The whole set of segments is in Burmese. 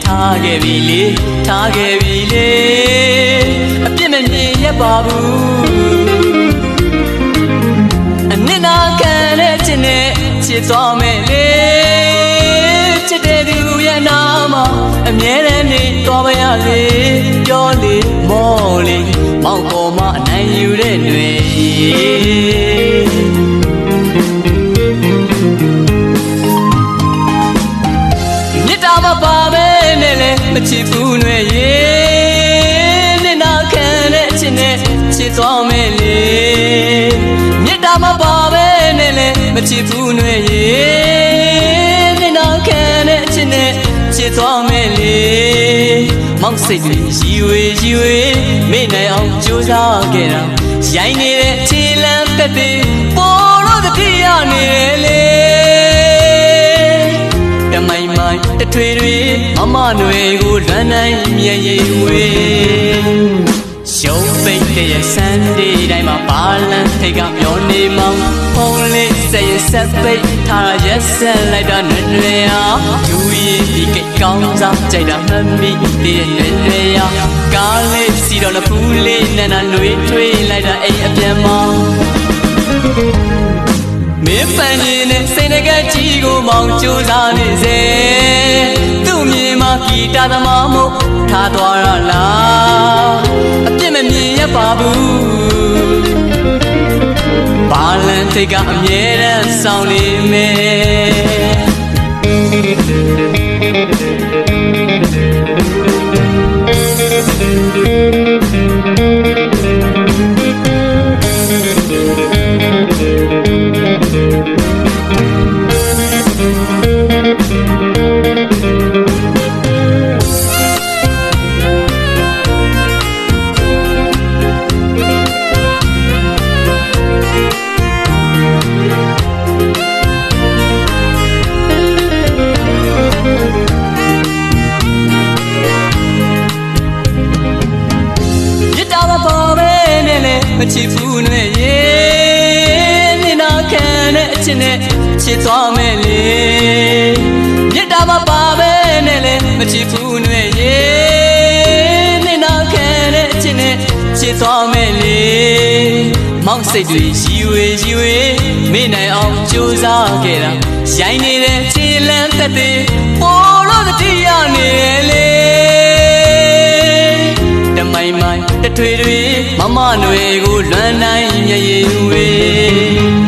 ထားခဲ့ပြီလေထားခဲ့ပြီလေအပြစ်မမြင်ရပါဘူးအနစ်နာခံတဲ့ချစ်နဲ့ချစ်သွားမယ်လေချစ်တဲ့သူရဲ့နာမအမြဲတမ်းနေသွားပါရလေပြောလေမောလေမောင်ပေါ်မှာအနိုင်ယူတဲ့ຫນွေမပါပဲနဲ့လေမချစ်ဘူးနဲ့ရေနဲ့နာခံတဲ့ချစ်နဲ့ချစ်သွားမယ်လေမြတ်တာမပါပဲနဲ့လေမချစ်ဘူးနဲ့ရေနဲ့နာခံတဲ့ချစ်နဲ့ချစ်သွားမယ်လေမောင်စိတ်တွေရီဝေမေ့နိုင်အောင်ကြိုးစားခဲ့တာရိုင်းနေတဲ့ခြေလမ်းသက်တွေပေါ်လို့တတိယနေလေမိုင်မိုင်တထွေတွေမမနွယ်ကိုလွမ်းနိုင်မြဲရည်ဝေးရှုံးပိတ်တဲ့ဆန်ဒီတိုင်းမှာပါလန်ထိတ်ကမျောနေမောင်းဖုံးလေးစက်ရဆက်ပိတ်ထားရက်ဆက်လိုက်တာနွယ်နွယ်အားယူရင်ဒီကိတ်ကောင်းစားကြိုက်တာမှတ်မိတဲ့နွယ်နွယ်အားကားလေးစီတော့လဖူးလေးနဲ့နာနွေးထွေးလိုက်တာအိမ်အပြန်မောင်းမင်းပန်းရင်နဲ့စိတ်တကကြီးကိုမောင်ကြိုးစားနေစေသူ့မြင်မှာဂီတသမားမို့ထားသွားရလားအပြစ်မမြင်ရပါဘူးဘာလန်ထိတ်ကအမြဲတမ်းဆောင်နေမချစ်ဘူးနဲ့ရေနဲ့နာခံတဲ့အချစ်နဲ့ချစ်သွားမယ်လေမြတ်တာမပါပဲနဲ့လေမချစ်ဘူးနဲ့ရေနဲ့နာခံတဲ့အချစ်နဲ့ချစ်သွားမယ်လေမောင်စိတ်တွေရီဝေမေ့နိုင်အောင်ကြိုးစားခဲ့တာရိုင်းနေတဲ့ခြေလမ်းသက်တွေပေါ်လို့တတိယနေလေမိုင်မိုင်တထွေတွေမမနွယ်ကိုလွမ်းနိုင်မြဲရည်ဝေး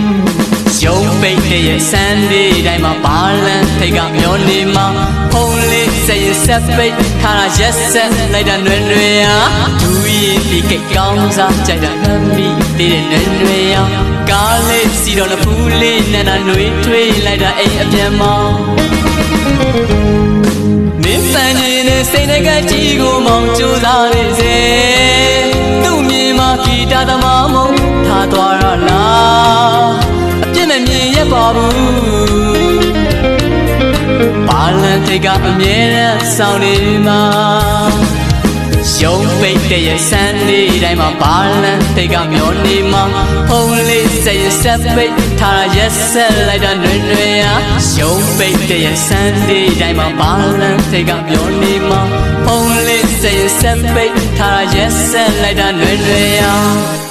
ရုံးပိတ်တဲ့ဆန်းဒီတိုင်းမှာပါလန်ထိတ်ကမျောနေမှာဖုံးလေးစက်ရဆက်ပိတ်ထားရက်ဆက်လိုက်တာနွယ်နွယ်အားသူရင်ဒီကိတ်ကောင်းစားကြိုက်တာမှတ်မိတဲ့နွယ်နွယ်အားကားလေးစီတော့လဖူးလေးနဲ့နာနွေးထွေးလိုက်တာအိမ်အပြန်မောင်းမင်းပန်းရင်နဲ့စိတ်တကကြီးကိုမောင်ကြိုးစားနေစေသူ့မြင်မှာဂီတသမားမို့ထားသွားရလားအပြစ်မမြင်ရပါဘူးဘာလန်ထိတ်ကအမြဲတမ်းဆောင်နေမှာရုံးပိတ်တဲ့ဆန်းဒီတိုင်းမှာဘာလန်ထိတ်ကမျောနေမှာဖုံးလေးစက်ရဆက်ပိတ်ထားရက်ဆက်လိုက်တာနွယ်နွယ်အားရုံးပိတ်တဲ့ဆန်းဒီတိုင်းမှာဘာလန်ထိတ်ကမျောနေမှာဖုံးလေးစက်ရဆက်ပိတ်ထားရက်ဆက်လိုက်တာနွယ်နွယ်အား